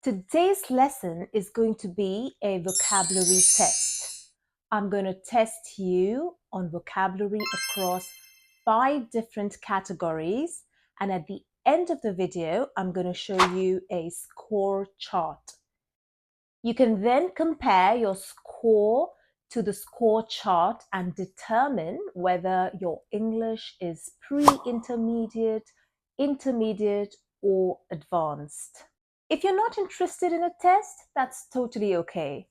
Today's lesson is going to be a vocabulary test. I'm going to test you on vocabulary across 5 different categories, and at the end of the video, I'm going to show you a score chart. You can then compare your score to the score chart and determine whether your English is pre-intermediate, intermediate, or advanced. If you're not interested in a test, that's totally okay.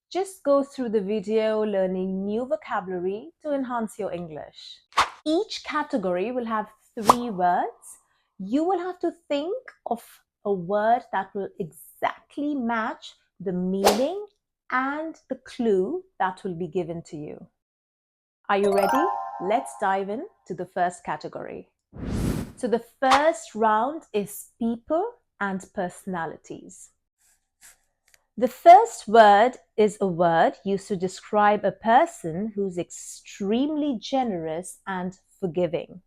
Just go through the video learning new vocabulary to enhance your English. Each category will have 3 words. You will have to think of a word that will exactly match the meaning and the clue that will be given to you. Are you ready? Let's dive into the first category. So the first round is people and personalities. The first word is a word used to describe a person who's extremely generous and forgiving.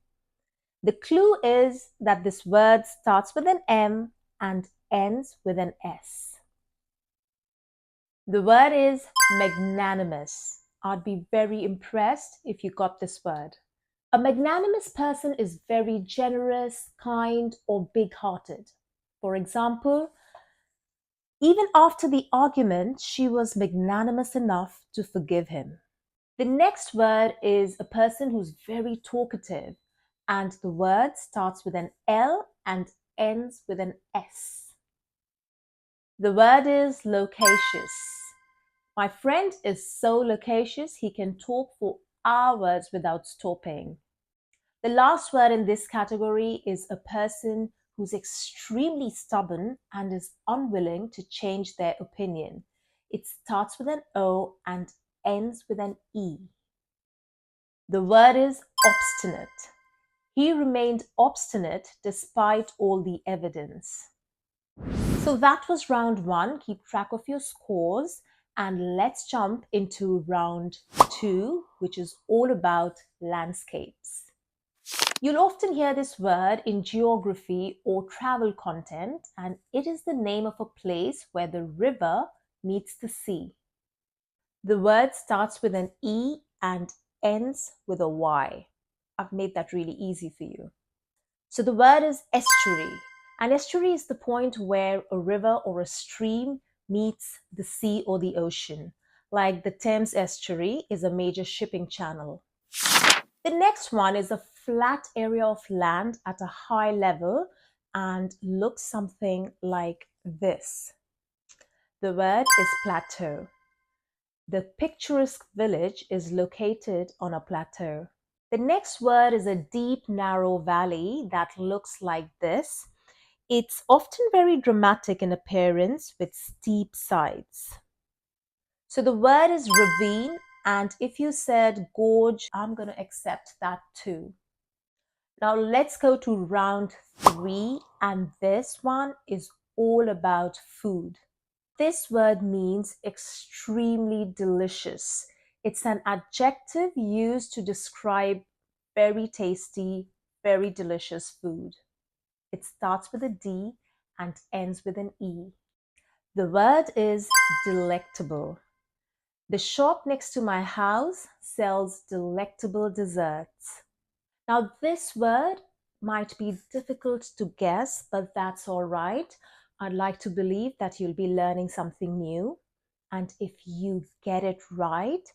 The clue is that this word starts with an M and ends with an S. The word is magnanimous. I'd be very impressed if you got this word. A magnanimous person is very generous, kind, or big-hearted. For example, even after the argument, she was magnanimous enough to forgive him. The next word is a person who's very talkative, and the word starts with an L and ends with an S. The word is loquacious. My friend is so loquacious, he can talk for hours without stopping. The last word in this category is a person who's extremely stubborn and is unwilling to change their opinion. It starts with an O and ends with an E. The word is obstinate. He remained obstinate despite all the evidence. So that was round 1. Keep track of your scores and let's jump into round 2, which is all about landscapes. You'll often hear this word in geography or travel content, and it is the name of a place where the river meets the sea. The word starts with an E and ends with a Y. I've made that really easy for you. So the word is estuary. An estuary is the point where a river or a stream meets the sea or the ocean. Like the Thames estuary is a major shipping channel. The next one is a flat area of land at a high level and looks something like this. The word is plateau. The picturesque village is located on a plateau. The next word is a deep, narrow valley that looks like this. It's often very dramatic in appearance with steep sides. So the word is ravine, and if you said gorge, I'm going to accept that too. Now let's go to round 3, and this one is all about food. This word means extremely delicious. It's an adjective used to describe very tasty, very delicious food. It starts with a D and ends with an E. The word is delectable. The shop next to my house sells delectable desserts. Now, this word might be difficult to guess, but that's all right. I'd like to believe that you'll be learning something new. And if you get it right,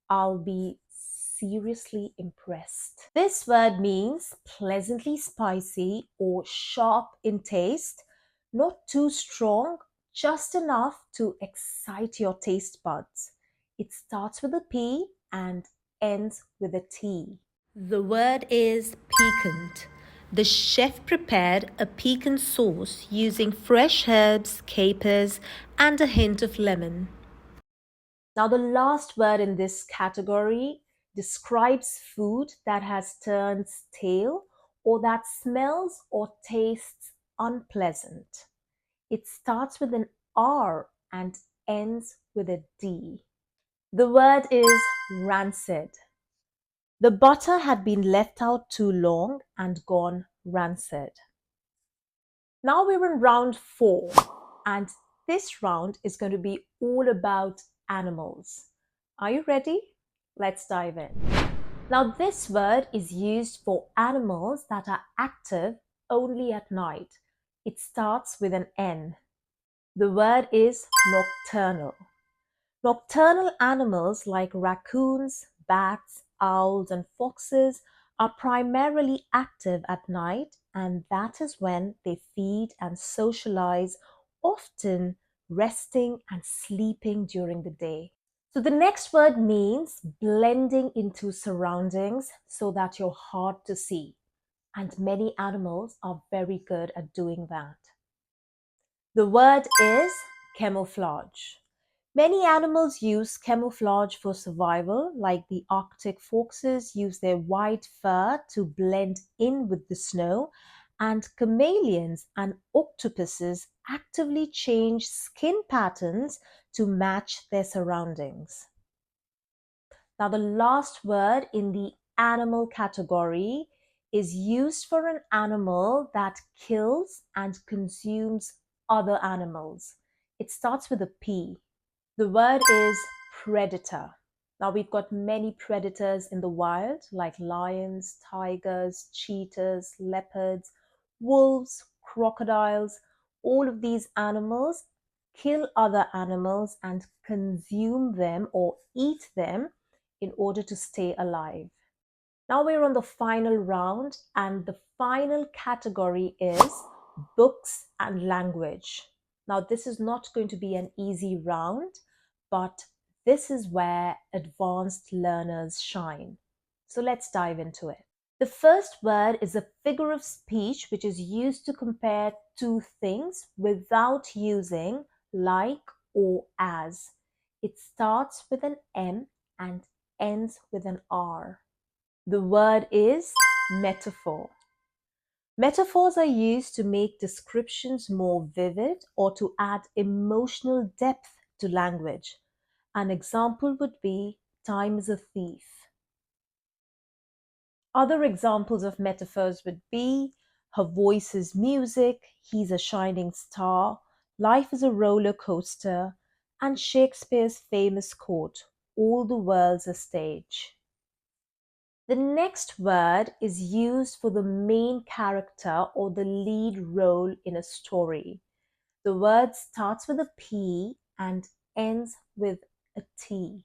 I'll be seriously impressed. This word means pleasantly spicy or sharp in taste, not too strong, just enough to excite your taste buds. It starts with a P and ends with a T. The word is piquant. The chef prepared a piquant sauce using fresh herbs, capers, and a hint of lemon. Now, the last word in this category describes food that has turned stale or that smells or tastes unpleasant. It starts with an R and ends with a D. The word is rancid. The butter had been left out too long and gone rancid. Now we're in round 4, and this round is going to be all about animals. Are you ready? Let's dive in. Now, this word is used for animals that are active only at night. It starts with an N. The word is nocturnal. Nocturnal animals like raccoons, bats, owls, and foxes are primarily active at night, and that is when they feed and socialize, often resting and sleeping during the day. So the next word means blending into surroundings so that you're hard to see, and many animals are very good at doing that. The word is camouflage. Many animals use camouflage for survival, like the Arctic foxes use their white fur to blend in with the snow, and chameleons and octopuses actively change skin patterns to match their surroundings. Now, the last word in the animal category is used for an animal that kills and consumes other animals. It starts with a P. The word is predator. Now, we've got many predators in the wild, like lions, tigers, cheetahs, leopards, wolves, crocodiles. All of these animals kill other animals and consume them or eat them in order to stay alive. Now we're on the final round, and the final category is books and language. Now, this is not going to be an easy round, but this is where advanced learners shine. So let's dive into it. The first word is a figure of speech which is used to compare two things without using like or as. It starts with an M and ends with an R. The word is metaphor. Metaphors are used to make descriptions more vivid or to add emotional depth to language. An example would be time is a thief. Other examples of metaphors would be her voice is music, he's a shining star, life is a roller coaster, and Shakespeare's famous quote, all the world's a stage. The next word is used for the main character or the lead role in a story. The word starts with a P and ends with a T.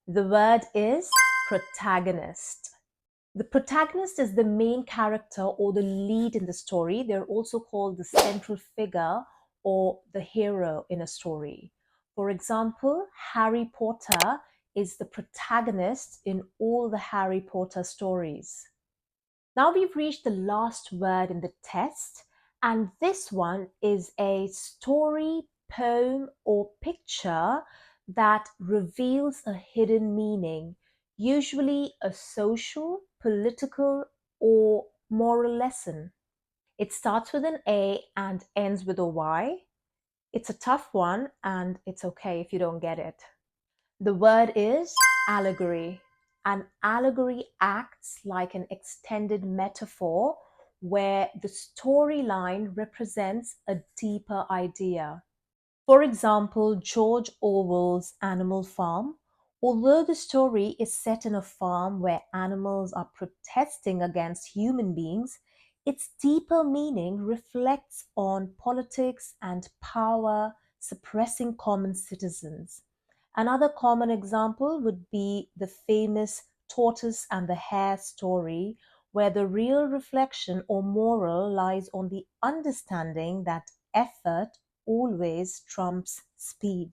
The word is protagonist. The protagonist is the main character or the lead in the story. They're also called the central figure or the hero in a story. For example, Harry Potter is the protagonist in all the Harry Potter stories. Now we've reached the last word in the test, and this one is a story, poem, or picture that reveals a hidden meaning, usually a social, political, or moral lesson. It starts with an A and ends with a Y. It's a tough one, and it's okay if you don't get it. The word is allegory. An allegory acts like an extended metaphor where the storyline represents a deeper idea. For example, George Orwell's Animal Farm. Although the story is set in a farm where animals are protesting against human beings, its deeper meaning reflects on politics and power suppressing common citizens. Another common example would be the famous tortoise and the hare story, where the real reflection or moral lies on the understanding that effort always trumps speed.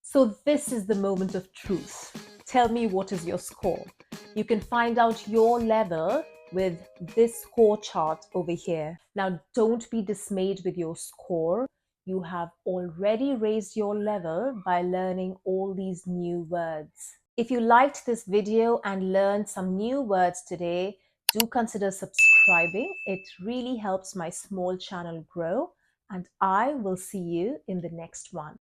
So this is the moment of truth. Tell me, what is your score? You can find out your level with this score chart over here. Now, don't be dismayed with your score. You have already raised your level by learning all these new words. If you liked this video and learned some new words today, do consider subscribing. It really helps my small channel grow, and I will see you in the next one.